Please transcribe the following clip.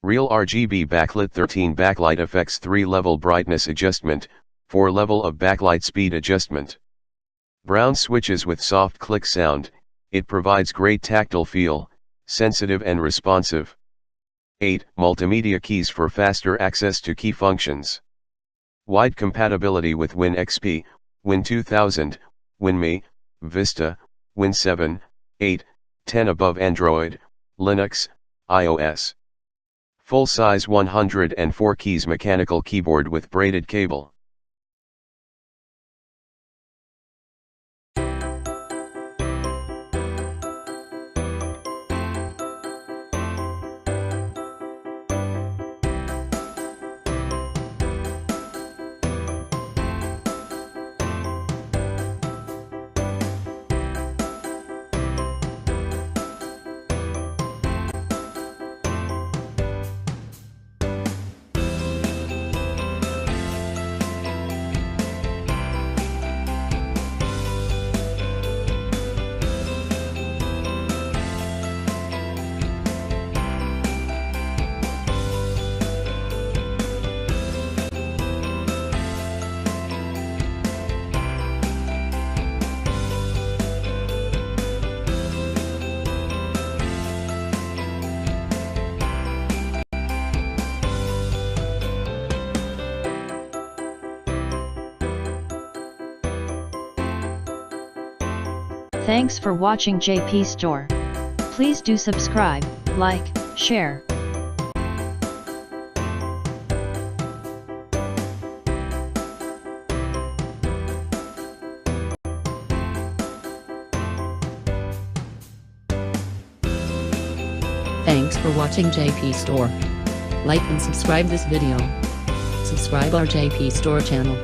Real RGB backlit 13 backlight effects 3-level brightness adjustment, 4-level of backlight speed adjustment. Brown switches with soft click sound, it provides great tactile feel, sensitive and responsive. 8. Multimedia keys for faster access to key functions. Wide compatibility with Win XP, Win 2000, WinMe, Vista, Win 7, 8, 10 above Android, Linux, iOS. Full-size 104 keys mechanical keyboard with braided cable. Thanks for watching JP Store. Please do subscribe, like, share. Thanks for watching JP Store. Like and subscribe this video. Subscribe our JP Store channel.